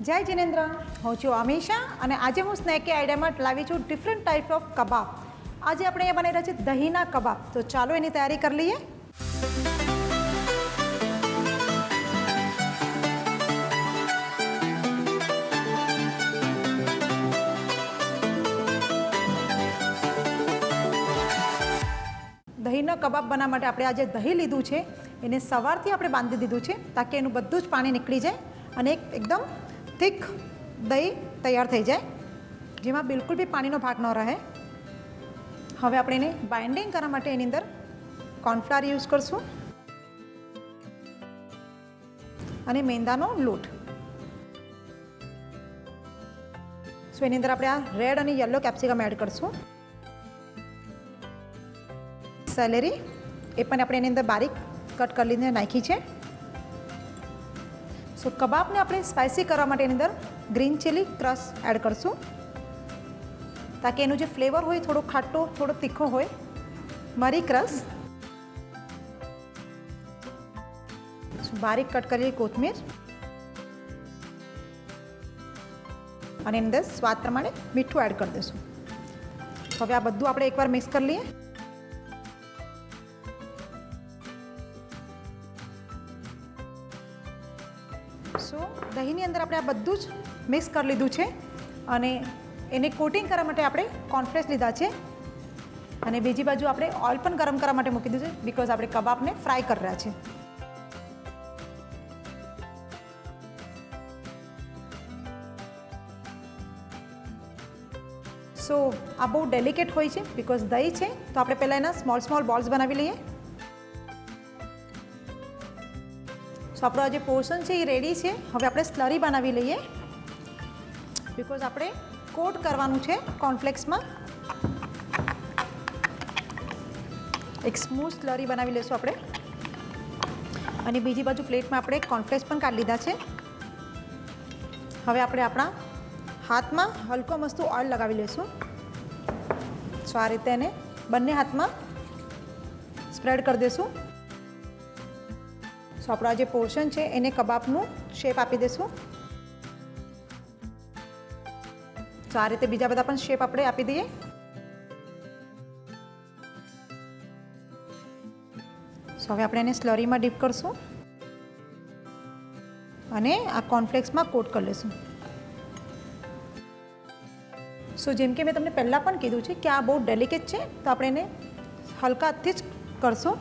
જય જિનેન્દ્ર, હું છું અમીષા અને આજે હું સ્નેકી આઈડિયામાં લાવી છું ડિફરન્ટ ટાઈપ ઓફ કબાબ. આજે આપણે અહીંયા બનાવી રહ્યા છીએ દહીંના કબાબ. તો ચાલો એની તૈયારી કરી લઈએ. દહીંનો કબાબ બનાવવા માટે આપણે આજે દહીં લીધું છે, એને સવારથી આપણે બાંધી દીધું છે તાકી એનું બધું જ પાણી નીકળી જાય અને એકદમ થીક દહીં તૈયાર થઈ જાય, જેમાં બિલકુલ બી પાણીનો ભાગ ન રહે. હવે આપણે એને બાઇન્ડિંગ કરવા માટે એની અંદર કોર્નફ્લાવર યુઝ કરશું અને મેંદાનો લોટ. સો એની અંદર આપણે આ રેડ અને યલો કેપ્સિકમ એડ કરશું. સેલેરી એ પણ આપણે એની અંદર બારીક કટ કરીને નાખી છે. સો કબાબને આપણે સ્પાઇસી કરવા માટે એની અંદર ગ્રીન ચીલી ક્રશ એડ કરશું તાકી એનું જે ફ્લેવર હોય થોડો ખાટો થોડો તીખો હોય. મરી ક્રશ, બારીક કટ કરેલી કોથમીર અને એની અંદર સ્વાદ પ્રમાણે મીઠું એડ કરી દઈશું. હવે આ બધું આપણે એકવાર મિક્સ કરી લઈએ. સો દહીંની અંદર આપણે આ બધું જ મિક્સ કરી લીધું છે અને એને કોટિંગ કરવા માટે આપણે કોર્નફ્લેક્સ લીધા છે અને બીજી બાજુ આપણે ઓઇલ પણ ગરમ કરવા માટે મૂકી દીધું છે બિકોઝ આપણે કબાબને ફ્રાય કરી રહ્યા છે. સો આ બહુ ડેલિકેટ હોય છે બિકોઝ દહીં છે, તો આપણે પહેલાં એના સ્મોલ બોલ્સ બનાવી લઈએ. સો આપણો આ જે પોર્શન છે એ રેડી છે. હવે આપણે સ્લરી બનાવી લઈએ બિકોઝ આપણે કોટ કરવાનું છે કોર્નફ્લેક્સમાં. એક સ્મૂથ સ્લરી બનાવી લઈશું આપણે અને બીજી બાજુ પ્લેટમાં આપણે કોર્નફ્લેક્સ પણ કાઢી લીધા છે. હવે આપણે આપણા હાથમાં હલકો મસ્તું ઓઇલ લગાવી લઈશું. સો આ રીતે એને બંને હાથમાં સ્પ્રેડ કરી દઈશું. સો આપણો આ જે પોર્શન છે એને કબાબનું શેપ આપી દઈશું. તો આ રીતે બીજા બધા પણ શેપ આપણે આપી દઈએ. સો હવે આપણે એને સ્લરીમાં ડીપ કરશું અને આ કોર્નફ્લેક્સમાં કોટ કરી લઈશું. સો જેમ કે મેં તમને પહેલાં પણ કીધું છે કે આ બહુ ડેલિકેટ છે, તો આપણે એને હલકા હાથથી જ કરશું.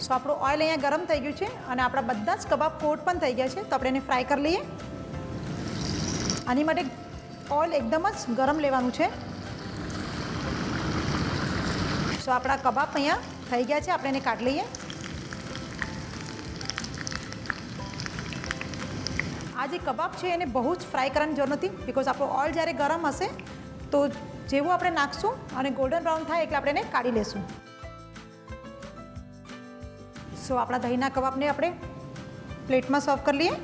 સો આપણું ઓઇલ અહીંયા ગરમ થઈ ગયું છે અને આપણા બધા જ કબાબ કોટ પણ થઈ ગયા છે, તો આપણે એને ફ્રાય કરી લઈએ. આની માટે ઓઇલ એકદમ જ ગરમ લેવાનું છે. સો આપણા કબાબ અહીંયા થઈ ગયા છે, આપણે એને કાઢી લઈએ. આ જે કબાબ છે એને બહુ જ ફ્રાય કરવાની જરૂર નથી બિકોઝ આપણું ઓઇલ જ્યારે ગરમ હશે તો જેવું આપણે નાખશું અને ગોલ્ડન બ્રાઉન થાય એટલે આપણે એને કાઢી લઈશું. સો આપણા દહીંના કબાબને આપણે પ્લેટમાં સર્વ કરી લઈએ.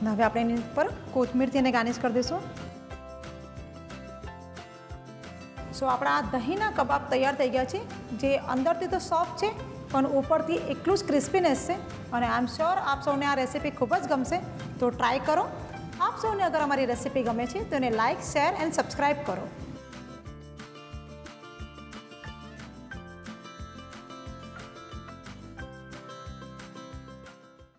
હવે આપણે એની ઉપર કોથમીરથી એને ગાર્નિશ કરી દઈશું. સો આપણા આ દહીંના કબાબ તૈયાર થઈ ગયા છે, જે અંદરથી તો સોફ્ટ છે પણ ઉપરથી એટલું જ ક્રિસ્પીનેસ છે અને આઈ એમ શ્યોર આપ સૌને આ રેસીપી ખૂબ જ ગમશે, તો ટ્રાય કરો. આપ સૌને અગર અમારી રેસીપી ગમે છે તો એને લાઇક, શેર એન્ડ સબસ્ક્રાઈબ કરો.